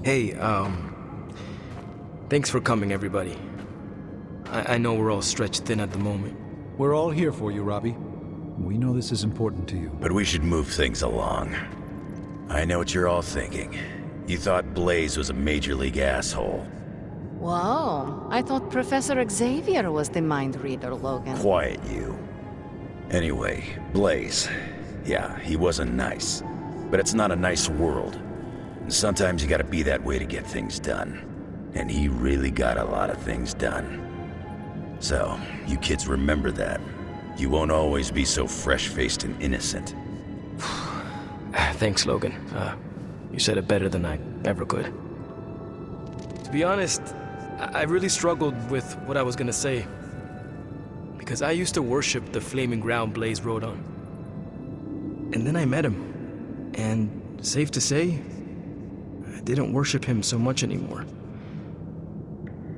Hey, thanks for coming, everybody. I know we're all stretched thin at the moment. We're all here for you, Robbie. We know this is important to you. But we should move things along. I know what you're all thinking. You thought Blaze was a major league asshole. Whoa, I thought Professor Xavier was the mind reader, Logan. Quiet, you. Anyway, Blaze. Yeah, he wasn't nice. But it's not a nice world. And sometimes you gotta be that way to get things done. And he really got a lot of things done. So, you kids remember that. You won't always be so fresh-faced and innocent. Thanks, Logan. You said it better than I ever could. To be honest, I really struggled with what I was gonna say. Because I used to worship the flaming ground Blaze rode on. And then I met him. And safe to say, I didn't worship him so much anymore.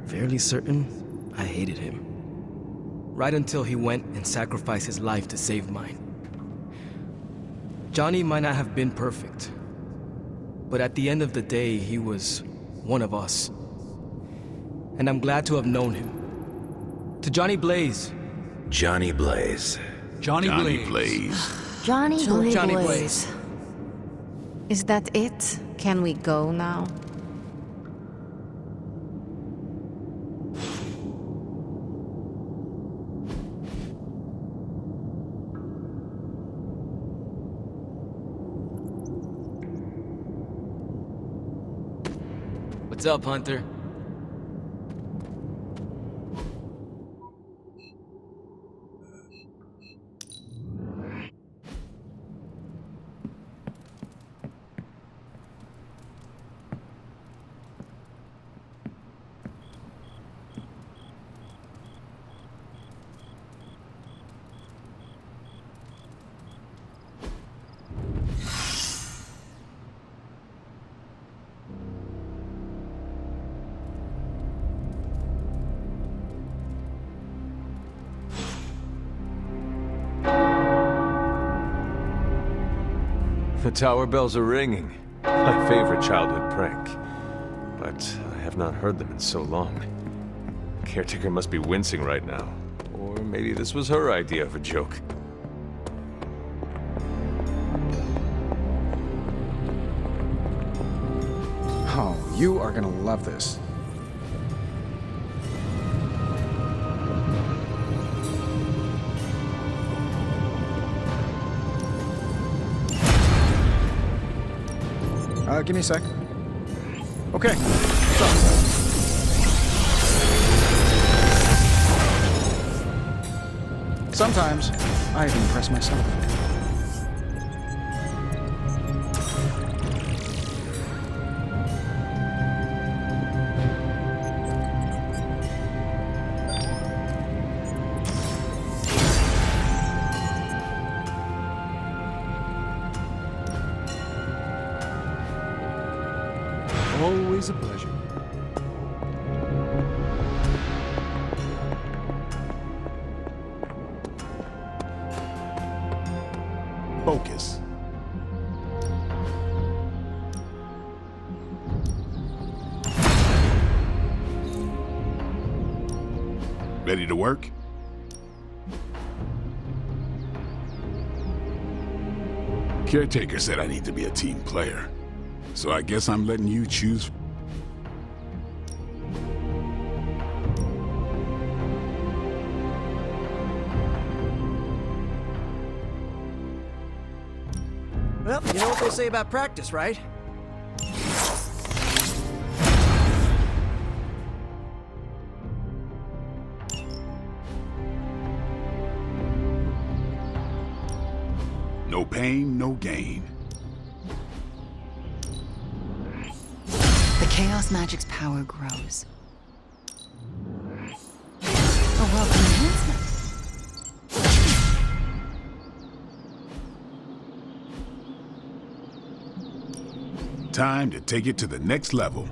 Fairly certain I hated him. Right until he went and sacrificed his life to save mine. Johnny might not have been perfect, but at the end of the day, he was one of us. And I'm glad to have known him. To Johnny Blaze. Johnny Blaze. Johnny Blaze. Johnny Blaze. Johnny Blaze. Is that it? Can we go now? What's up, Hunter? The tower bells are ringing. My favorite childhood prank. But I have not heard them in so long. Caretaker must be wincing right now. Or maybe this was her idea of a joke. Oh, you are gonna love this. Give me a sec. Okay, so. Sometimes, I even impress myself. Always a pleasure. Focus. Ready to work? Caretaker said I need to be a team player. So I guess I'm letting you choose. Well, you know what they say about practice, right? No pain, no gain. The Chaos Magic's power grows. A welcome enhancement. Time to take it to the next level.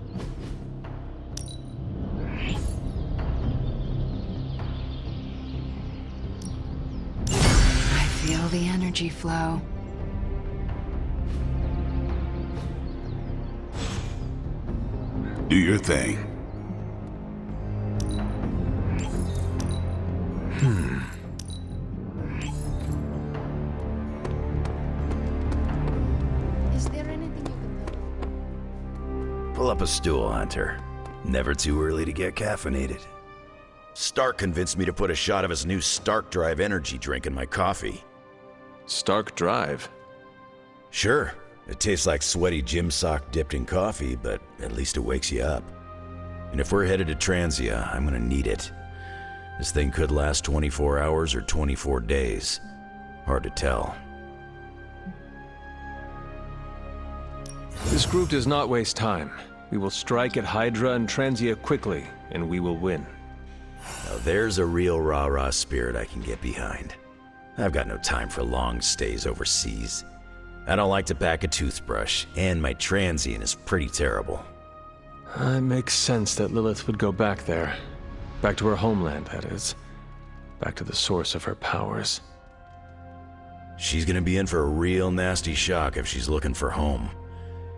I feel the energy flow. Do your thing. Is there anything you can Pull up a stool, Hunter. Never too early to get caffeinated. Stark convinced me to put a shot of his new Stark Drive energy drink in my coffee. Stark Drive. Sure, it tastes like sweaty gym sock dipped in coffee, but at least it wakes you up. And if we're headed to Transia, I'm gonna need it. This thing could last 24 hours or 24 days. Hard to tell. This group does not waste time. We will strike at Hydra and Transia quickly, and we will win. Now there's a real rah-rah spirit I can get behind. I've got no time for long stays overseas. I don't like to pack a toothbrush, and my transient is pretty terrible. It makes sense that Lilith would go back there. Back to her homeland, that is. Back to the source of her powers. She's gonna be in for a real nasty shock if she's looking for home.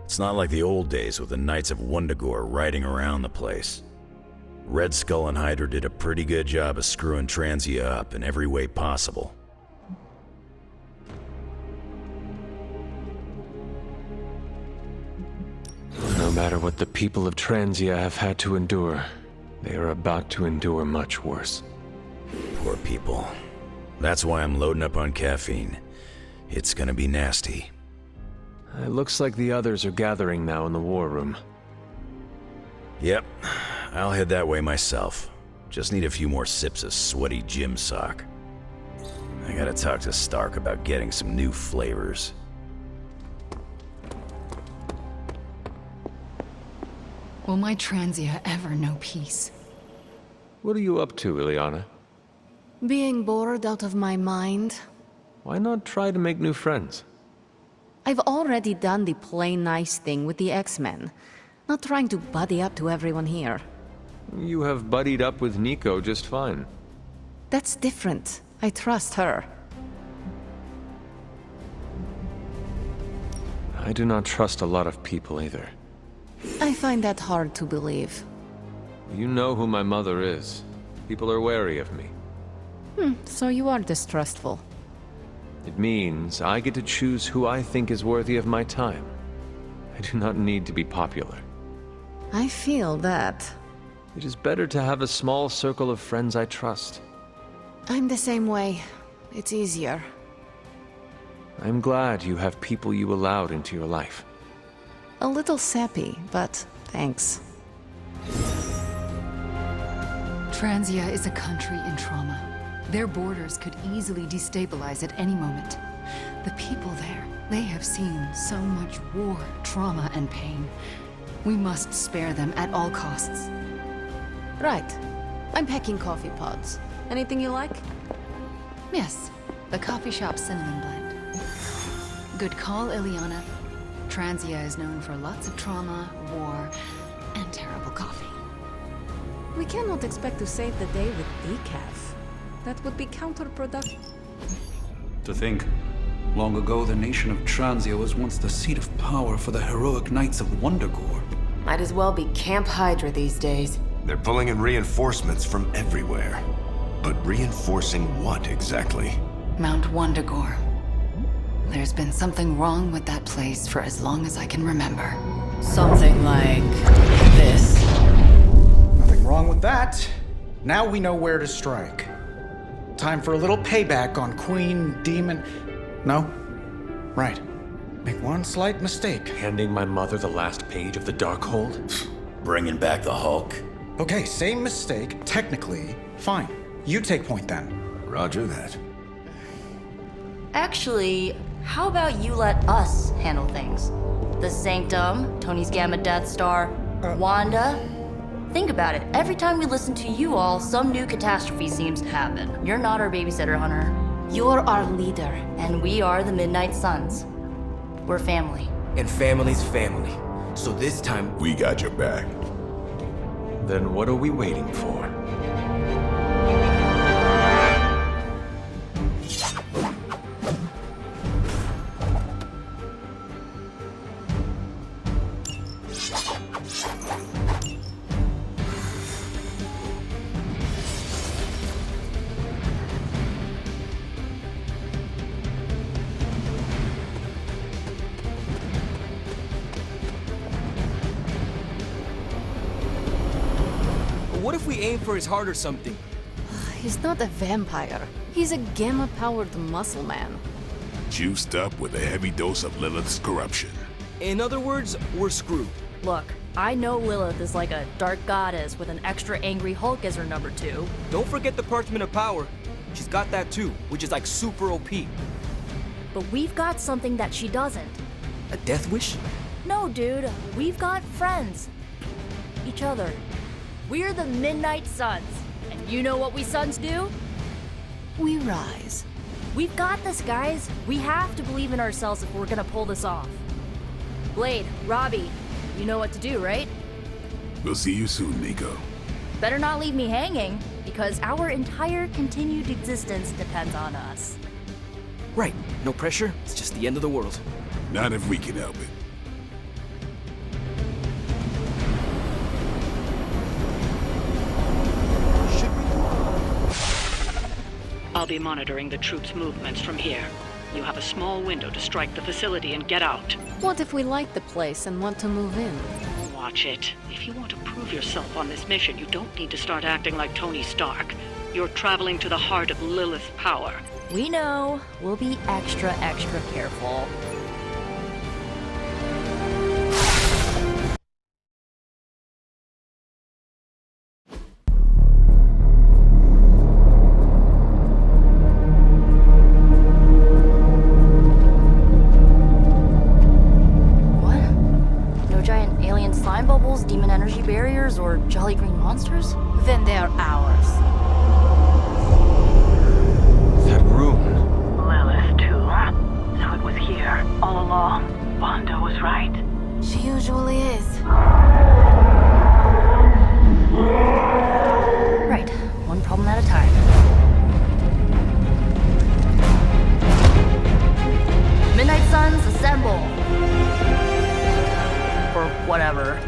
It's not like the old days with the Knights of Wundagore riding around the place. Red Skull and Hydra did a pretty good job of screwing Transia up in every way possible. No matter what the people of Transia have had to endure, they are about to endure much worse. Poor people. That's why I'm loading up on caffeine. It's gonna be nasty. It looks like the others are gathering now in the war room. Yep, I'll head that way myself. Just need a few more sips of sweaty gym sock. I gotta talk to Stark about getting some new flavors. Will my Transia ever know peace? What are you up to, Ileana? Being bored out of my mind. Why not try to make new friends? I've already done the play nice thing with the X-Men. Not trying to buddy up to everyone here. You have buddied up with Nico just fine. That's different. I trust her. I do not trust a lot of people either. I find that hard to believe. You know who my mother is. People are wary of me. So you are distrustful. It means I get to choose who I think is worthy of my time. I do not need to be popular. I feel that. It is better to have a small circle of friends I trust. I'm the same way. It's easier. I'm glad you have people you allowed into your life. A little sappy, but thanks. Transia is a country in trauma. Their borders could easily destabilize at any moment. The people there, they have seen so much war, trauma, and pain. We must spare them at all costs. Right. I'm packing coffee pods. Anything you like? Yes, the coffee shop cinnamon blend. Good call, Ileana. Transia is known for lots of trauma, war, and terrible coffee. We cannot expect to save the day with decaf. That would be counterproductive. To think, long ago the nation of Transia was once the seat of power for the heroic Knights of Wundagore. Might as well be Camp Hydra these days. They're pulling in reinforcements from everywhere. But reinforcing what exactly? Mount Wundagore. There's been something wrong with that place for as long as I can remember. Something like this. Nothing wrong with that. Now we know where to strike. Time for a little payback on Queen, Demon... No? Right. Make one slight mistake. Handing my mother the last page of the Darkhold? Bringing back the Hulk. Okay, same mistake. Technically, fine. You take point then. Roger that. Actually, how about you let us handle things? The Sanctum, Tony's Gamma Death Star, Wanda. Think about it. Every time we listen to you all, some new catastrophe seems to happen. You're not our babysitter, Hunter. You're our leader. And we are the Midnight Suns. We're family. And family's family. So this time, We got your back. Then what are we waiting for? what if we aim for his heart or something? He's not a vampire. He's a gamma-powered muscle man. Juiced up with a heavy dose of Lilith's corruption. In other words, we're screwed. Look, I know Lilith is like a dark goddess with an extra angry Hulk as her number 2. Don't forget the Parchment of Power. She's got that too, which is like super OP. But we've got something that she doesn't. A death wish? No, dude. We've got friends. Each other. We're the Midnight Suns. And you know what we Suns do? We rise. We've got this, guys. We have to believe in ourselves if we're gonna pull this off. Blade, Robbie, you know what to do, right? We'll see you soon, Nico. Better not leave me hanging, because our entire continued existence depends on us. Right. No pressure. It's just the end of the world. Not if we can help it. I'll be monitoring the troops' movements from here. You have a small window to strike the facility and get out. What if we like the place and want to move in? Watch it. If you want to prove yourself on this mission, you don't need to start acting like Tony Stark. You're traveling to the heart of Lilith's power. We know. We'll be extra careful. Demon energy barriers, or jolly green monsters? Then they are ours. That room. Lilith, too. So it was here, all along. Wanda was right. She usually is. Right. One problem at a time. Midnight Suns, assemble! Or whatever.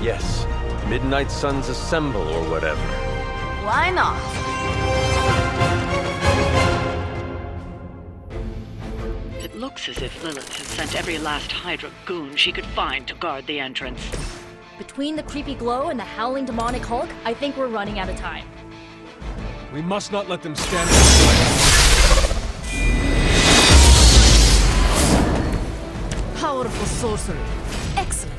Yes. Midnight Suns assemble or whatever. Why not? It looks as if Lilith has sent every last Hydra goon she could find to guard the entrance. Between the creepy glow and the howling demonic Hulk, I think we're running out of time. We must not let them stand in the way. Powerful sorcery. Excellent.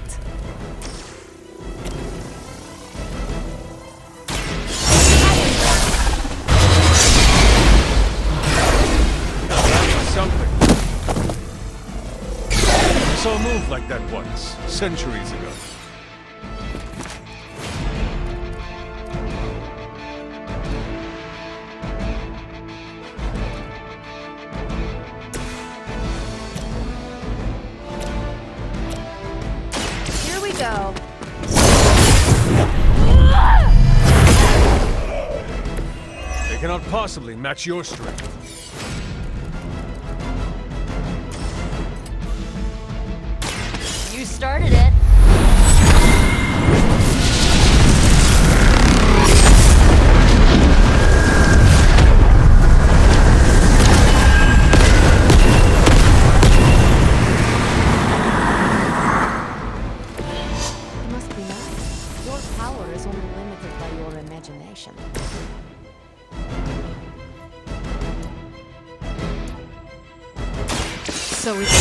Something. I saw a move like that once, centuries ago. Here we go. They cannot possibly match your strength. You started it. It must be nice. Your power is only limited by your imagination. So it's...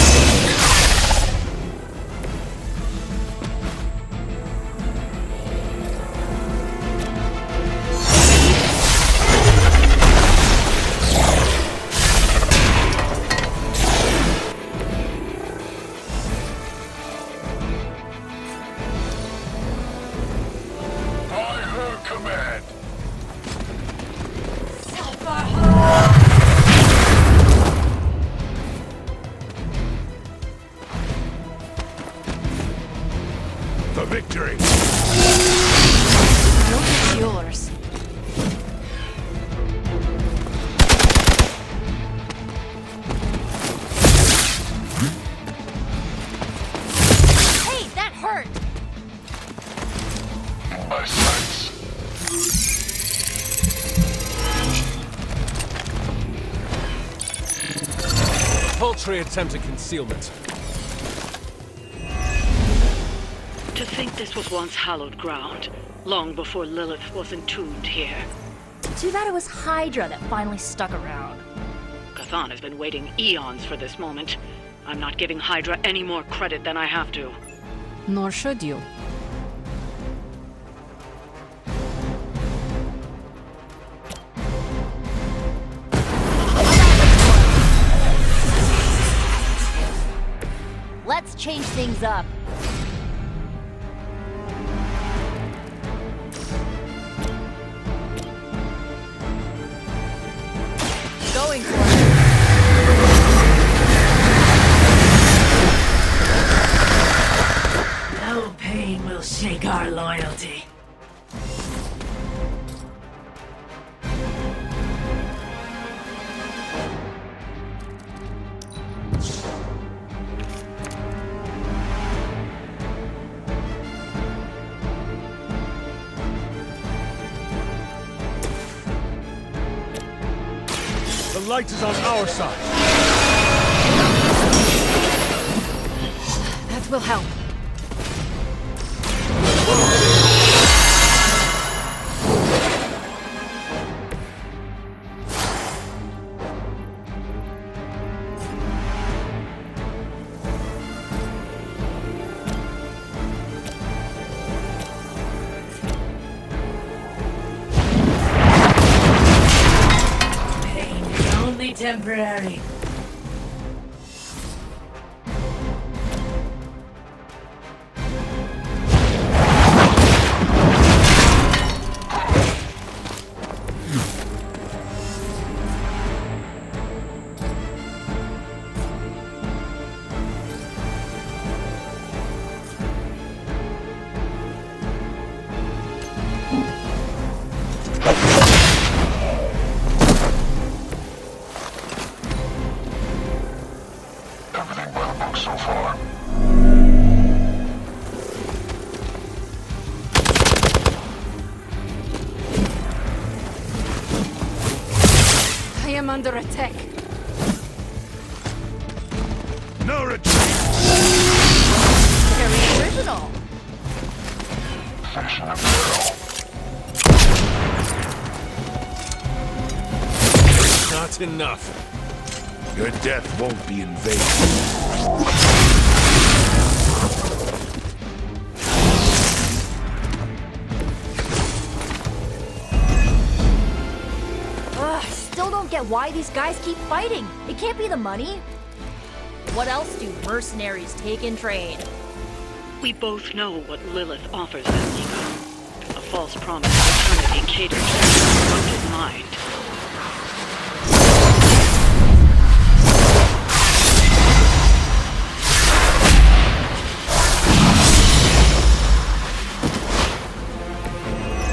Command. For victory. Look at yours. Hey, that hurt! My sights. Paltry attempt at concealment. To To think this was once hallowed ground, long before Lilith was entombed here. Too bad it was Hydra that finally stuck around. Chthon has been waiting eons for this moment. I'm not giving Hydra any more credit than I have to. Nor should you. Let's change things up. Going for it. No pain will shake our loyalty. The light is on our side. That will help. Temporary. I am under attack. No retreat! Very original. Not enough. Your death won't be in vain. Ugh, still don't get why these guys keep fighting. It can't be the money. What else do mercenaries take in trade? We both know what Lilith offers them, Nico. A false promise of eternity catered to their corrupted mind.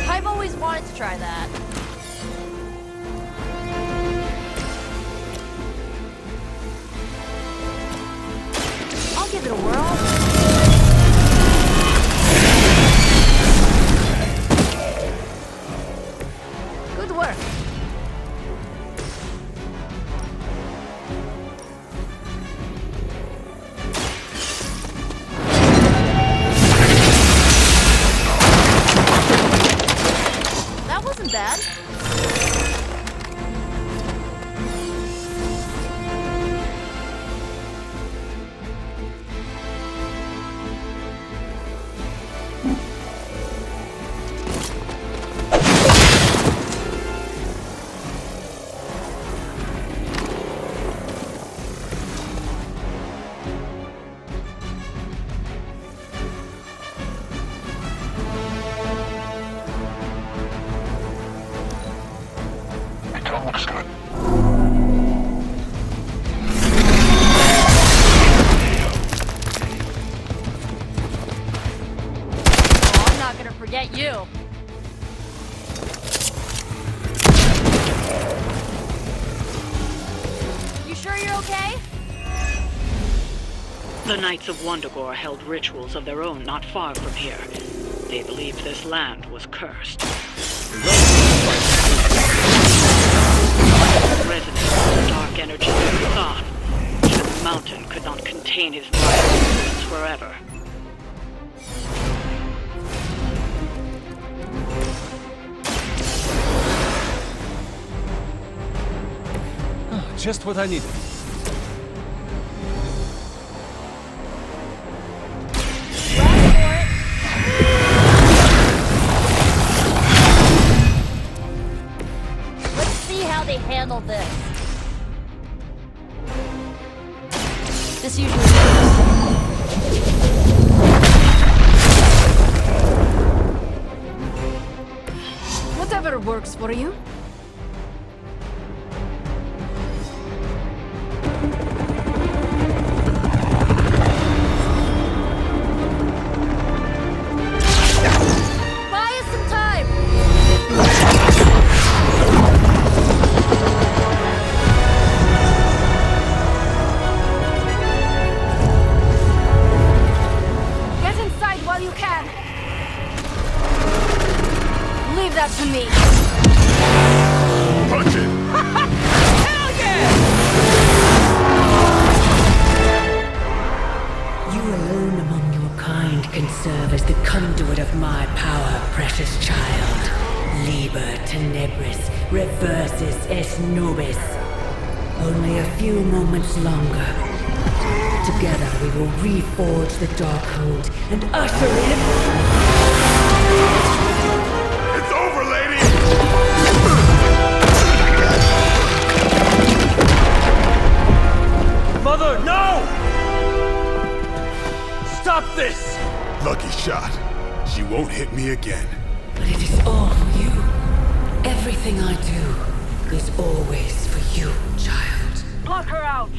I've always wanted to try that. I'll give it a whirl. Good work. That wasn't bad. Forget you. You sure you're okay? The Knights of Wundagore held rituals of their own not far from here. They believed this land was cursed. Resonating with the dark energy of Chthon. Even the mountain could not contain his vile influence forever. Just what I needed. Let's see how they handle this. This usually Whatever works for you. buy us some time. Get inside while you can. Leave that to me. Punch it! Hell yeah! You alone among your kind can serve as the conduit of my power, precious child. Liber tenebris reversus es nobis. Only a few moments longer. Together we will reforge the Darkhold and usher in... It's over, lady! Mother, no! Stop this! Lucky shot. She won't hit me again. But it is all for you. Everything I do is always for you, child. Block her out!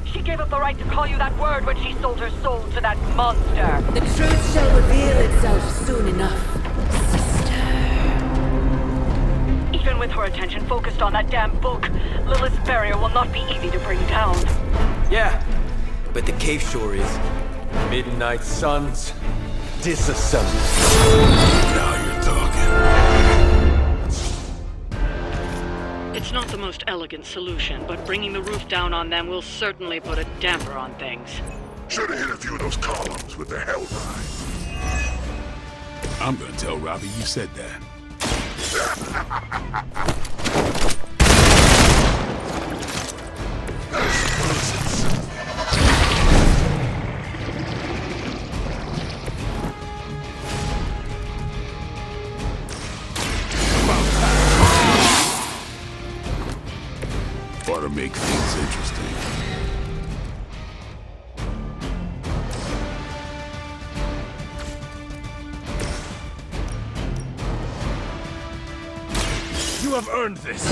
She gave up the right to call you that word when she sold her soul to that monster. The truth shall reveal itself soon enough, sister. Even with her attention focused on that damn book, Lilith's barrier will not be easy to bring down. Yeah, but the cave shore is. Midnight suns, disassembled. Now you're talking. It's not the most elegant solution, but bringing the roof down on them will certainly put a damper on things. Should have hit a few of those columns with the Hellride. I'm gonna tell Robbie you said that. Ought to make things interesting. You have earned this.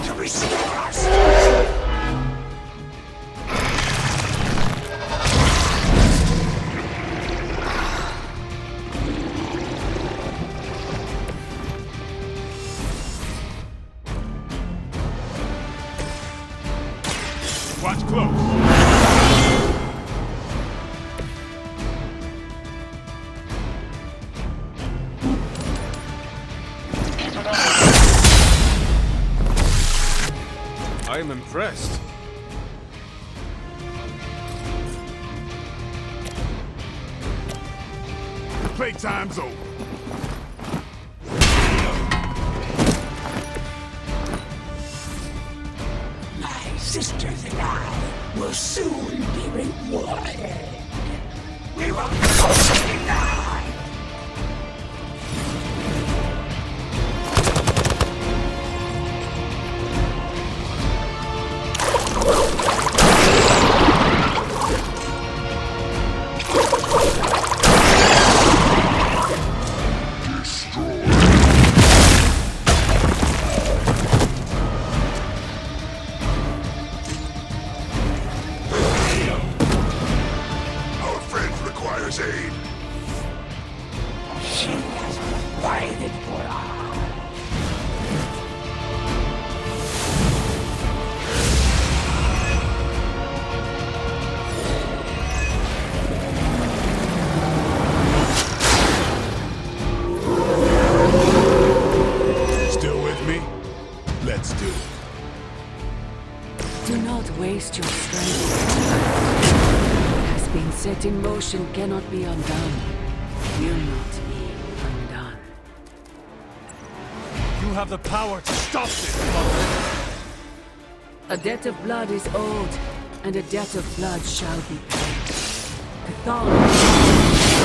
To receive us. Watch close. I am impressed. Playtime's over. My sisters and I will soon be rewarded. We will crush deny. Our friend requires aid. She has provided for us. Still with me? Let's do it. Do not waste your strength. What has been set in motion cannot be undone. Will not be undone. You have the power to stop this, Mother! A debt of blood is owed, and a debt of blood shall be paid. Cathal.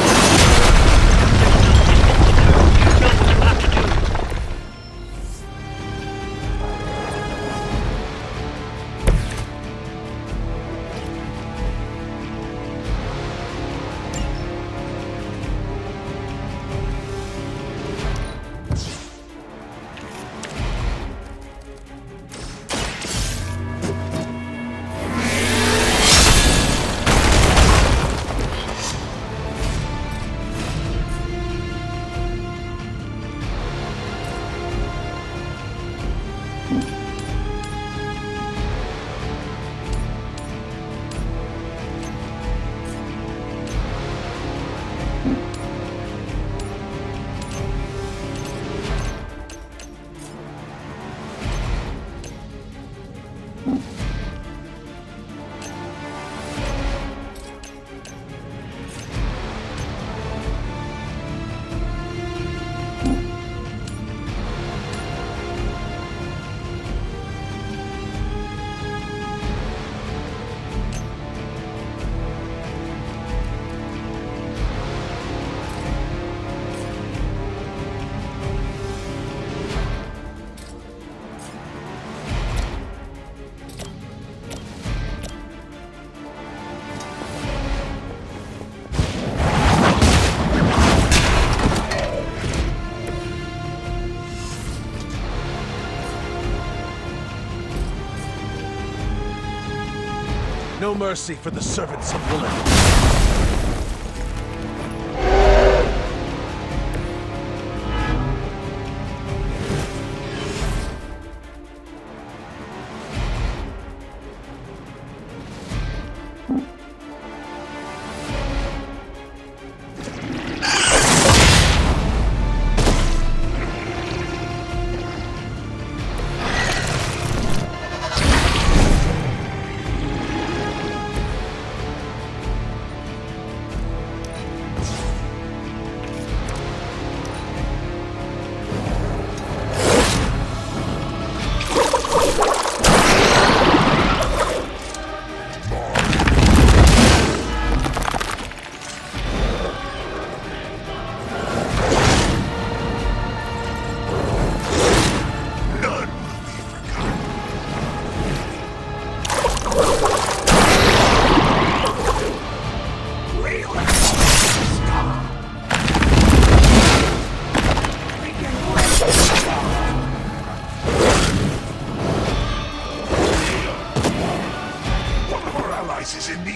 No mercy for the servants of Lilith. Is in need.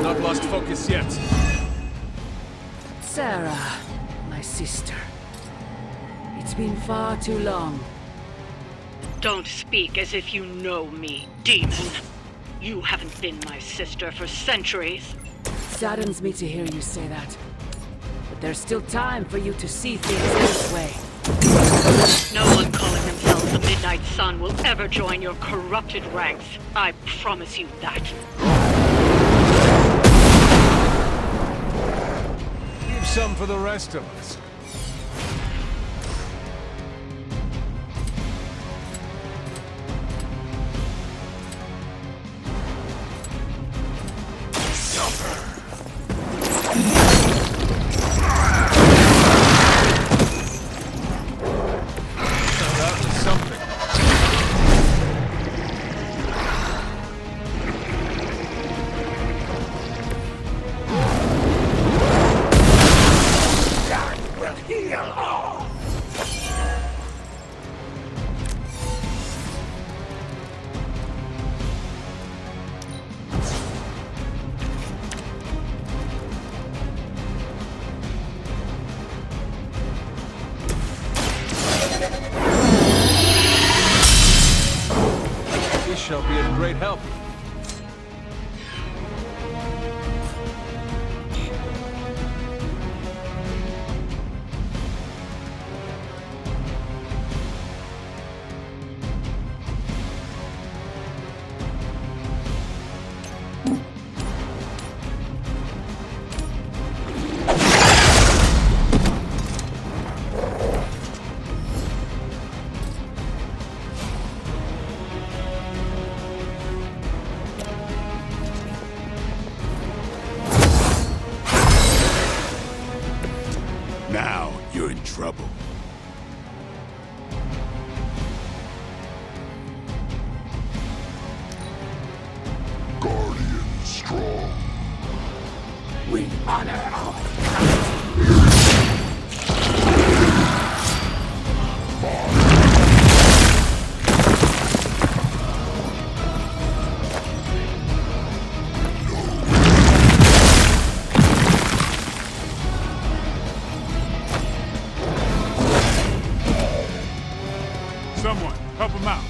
Not lost focus yet. Sarah, my sister. It's been far too long. Don't speak as if you know me, demon. You haven't been my sister for centuries. Saddens me to hear you say that. But there's still time for you to see things this way. No one calling themselves the Midnight Sun will ever join your corrupted ranks. I promise you that. Leave some for the rest of us. Shall be of great help. trouble. Guardian strong. We honor our Someone, help him out.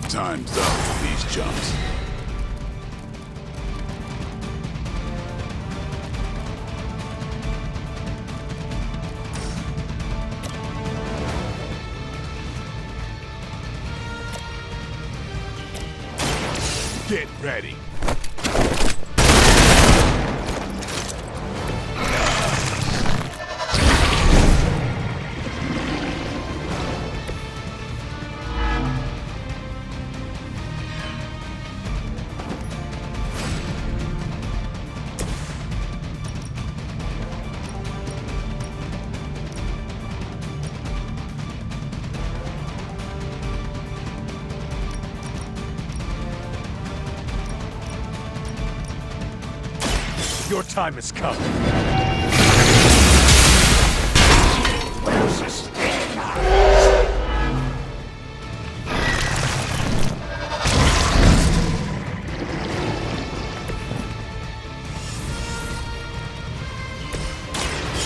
Time's up for these jumps. Get ready. Your time has come. will sustain us.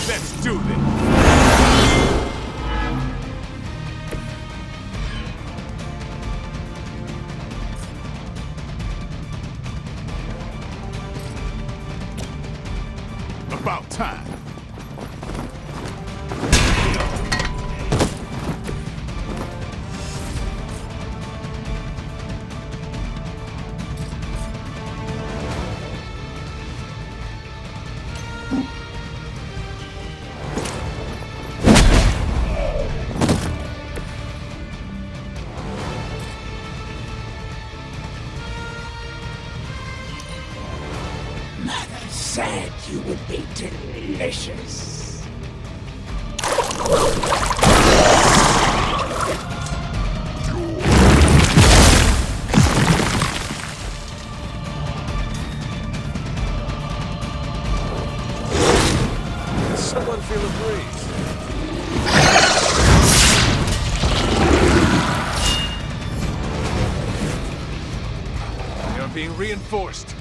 Let's do this. About time. Mother said you would be delicious. Someone feel a breeze. You're being reinforced.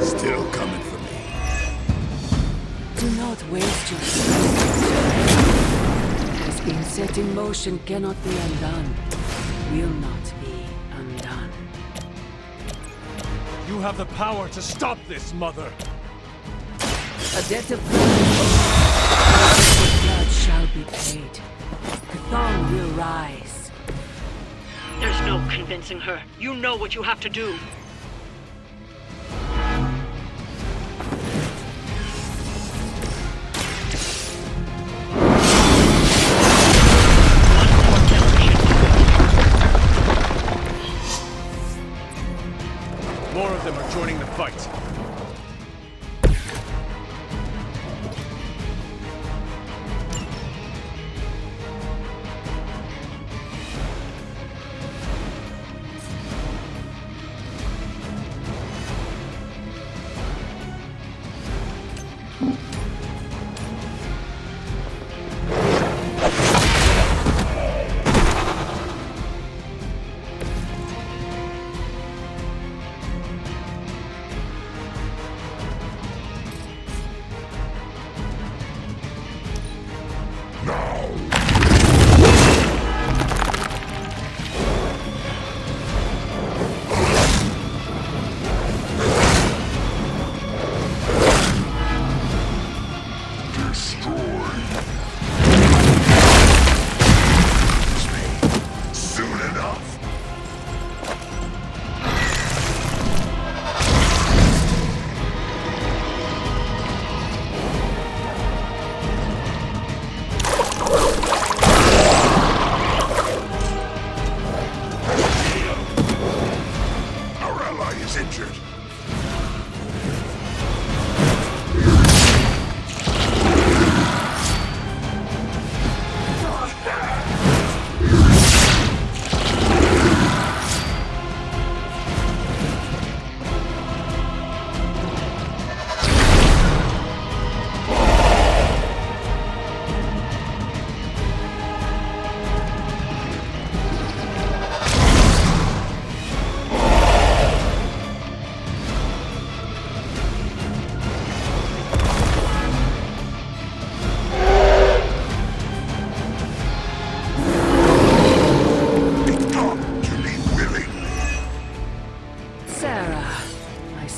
Still coming for me. Do not waste your strength. What has been set in motion cannot be undone. Will not be undone. You have the power to stop this, Mother. A debt of blood shall be paid. Chthon will rise. There's no convincing her. You know what you have to do. More of them are joining the fight.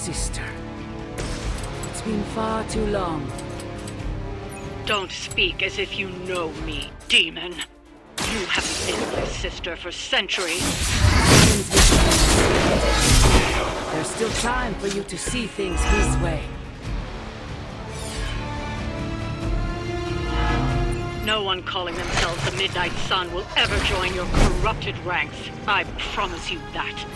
sister. It's been far too long. Don't speak as if you know me, demon. You haven't been my sister for centuries. There's still time for you to see things his way. No one calling themselves the Midnight Sun will ever join your corrupted ranks. I promise you that.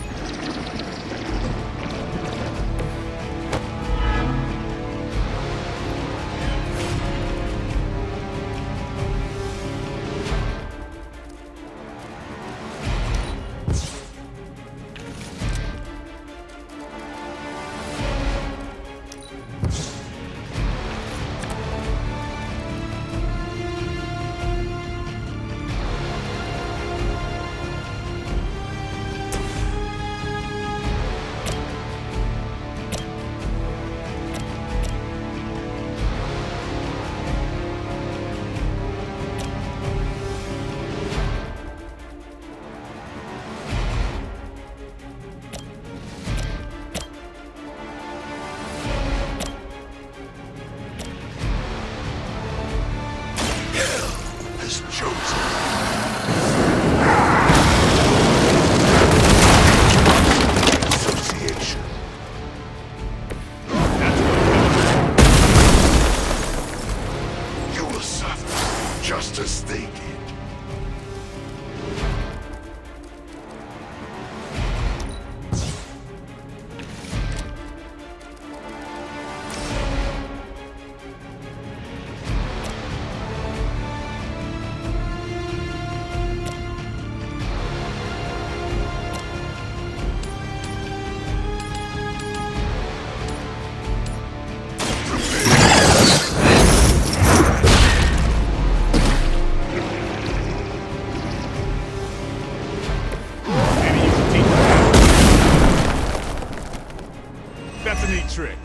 That's a neat trick.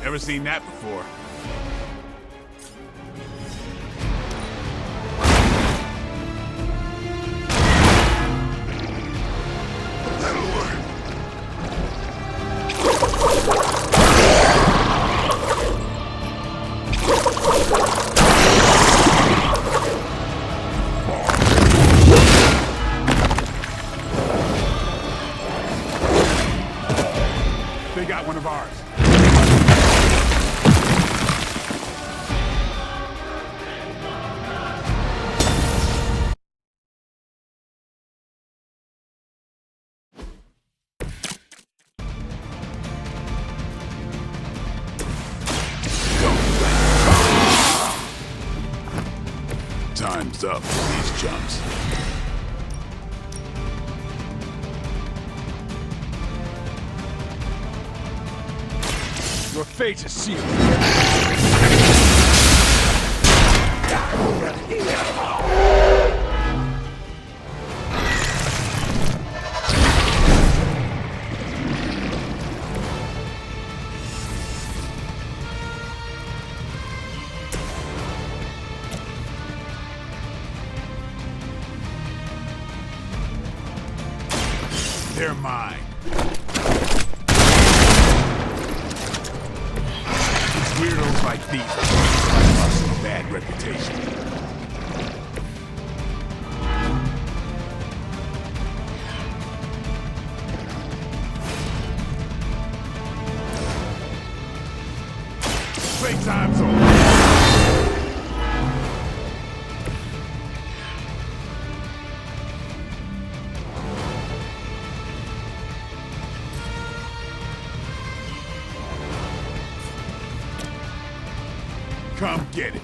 Never seen that before. They got one of ours. Time's up for these chumps. Your fate is sealed. They're mine. It's weirdos like these that give us a bad reputation. Playtime's over. Come get it.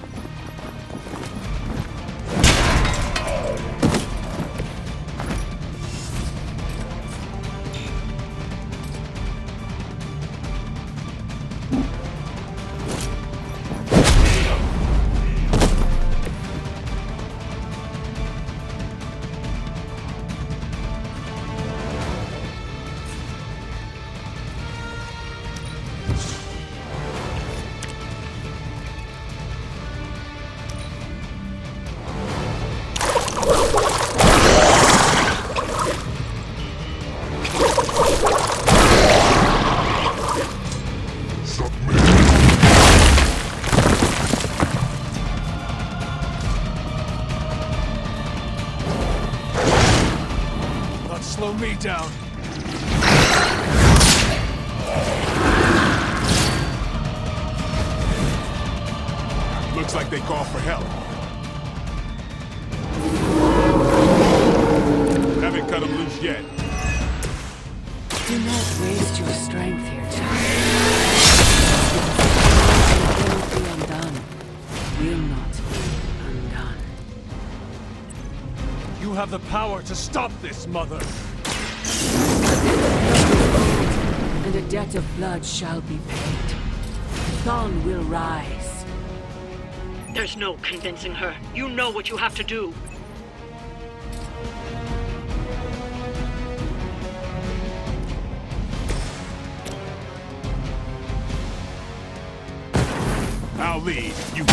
Slow me down. Looks like they call for help. Haven't cut them loose yet. Do not waste your strength here, child. Will be undone. Will not be undone. You have the power to stop this, Mother. And a debt of blood shall be paid. Dawn will rise. There's no convincing her. You know what you have to do. I'll lead. You.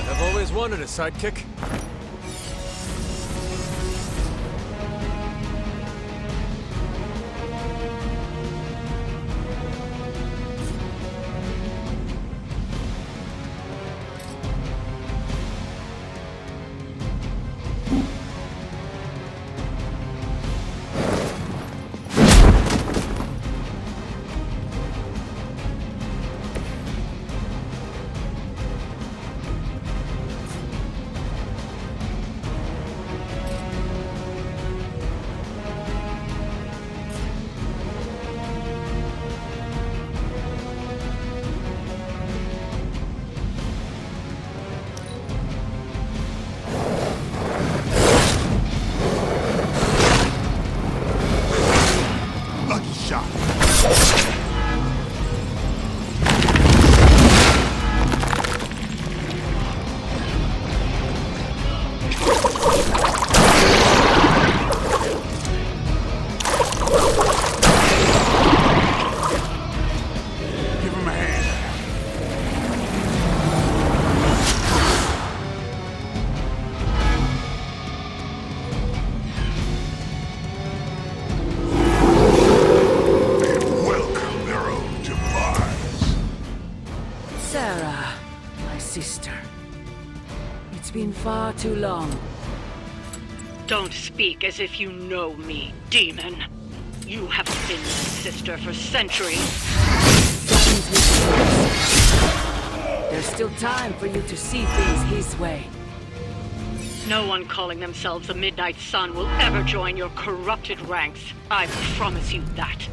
I've always wanted a sidekick. Far too long. Don't speak as if you know me, demon. You haven't been my sister for centuries. There's still time for you to see things his way. No one calling themselves a Midnight Sun will ever join your corrupted ranks. I promise you that.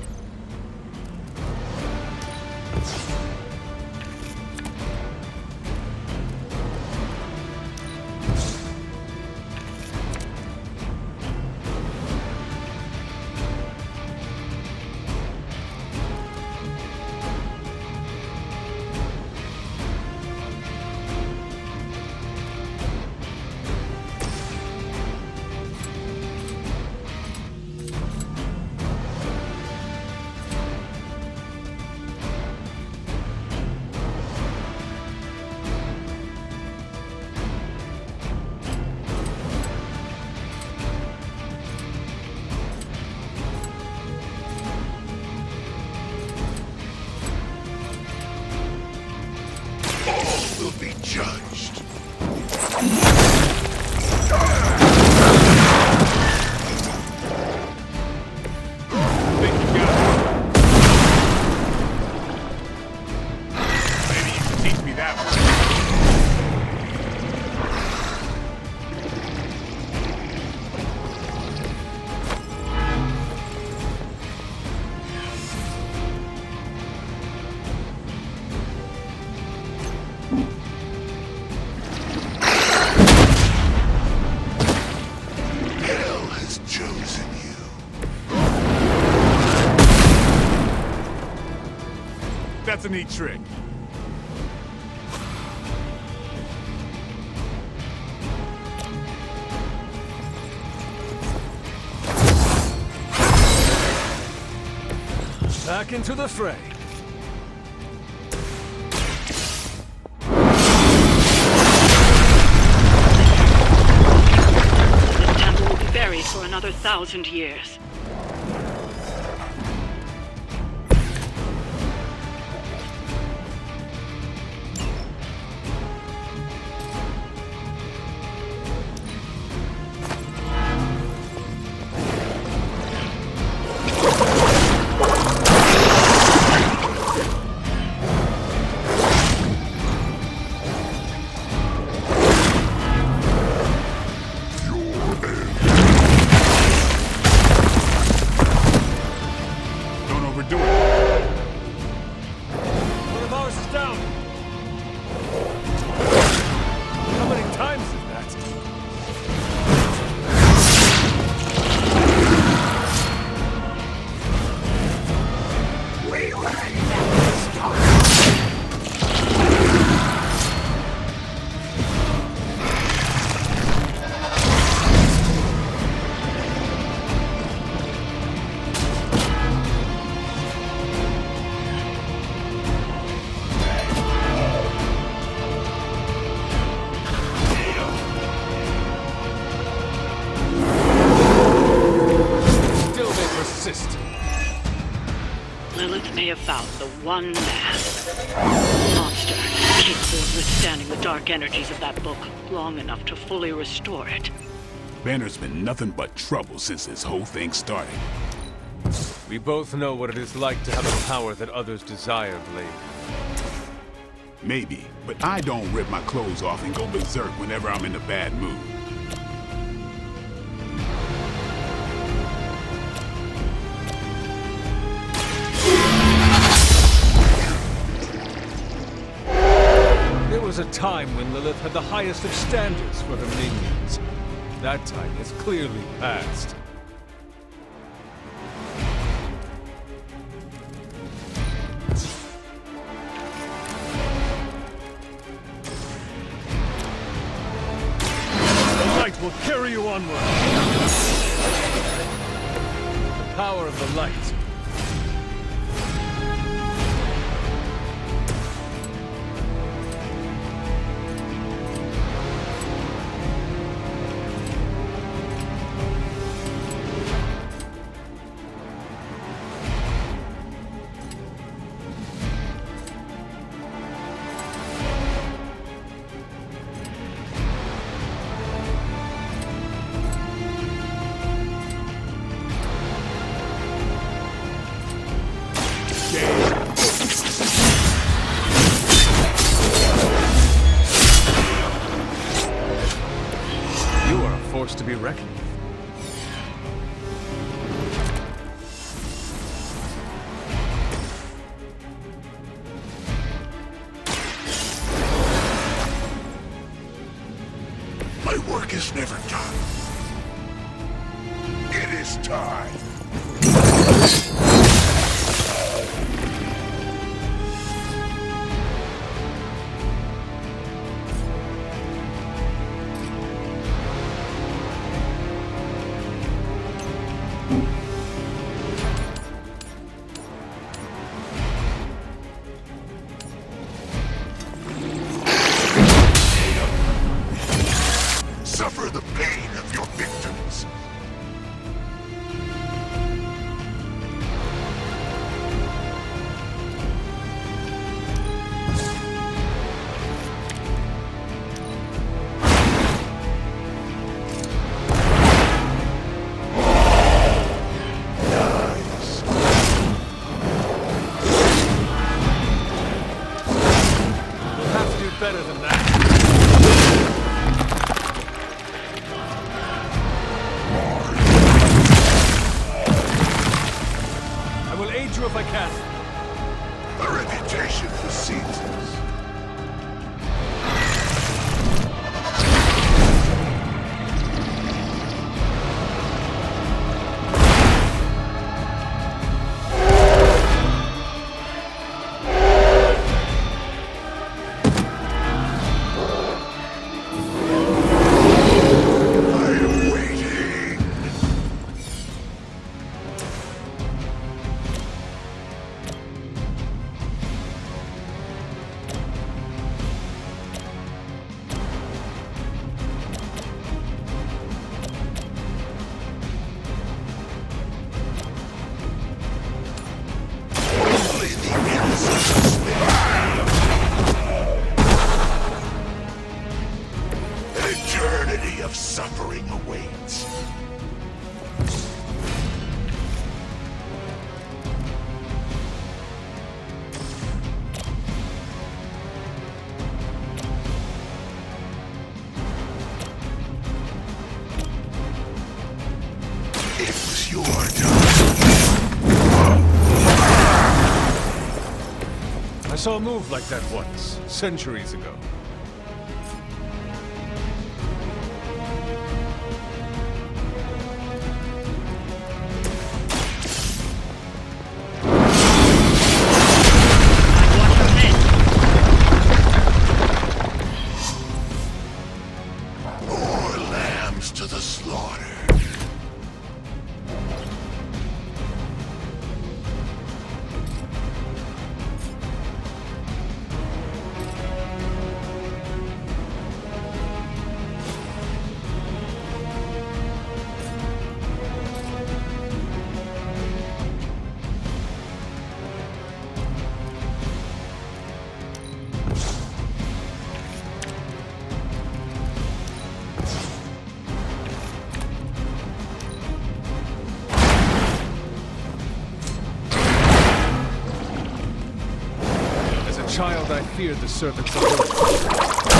Will be judged. That's a neat trick. Back into the fray. This temple will be buried for another 1,000 years. Lilith may have found the one man, monster, capable of withstanding the dark energies of that book long enough to fully restore it. Banner's been nothing but trouble since this whole thing started. We both know what it is like to have a power that others desire, Blade. Maybe, but I don't rip my clothes off and go berserk whenever I'm in a bad mood. There was a time when Lilith had the highest of standards for her minions. That time has clearly passed. The light will carry you onward. The power of the light. To be reckoned with. My work is never done. It is time. Suffer the pain of your victims. We'll have to do better than that. If I can. A reputation precedes us. suffering awaits. It was your time. I saw a move like that once, centuries ago. More lambs to the slaughter. As a child, I feared the servants of Earth.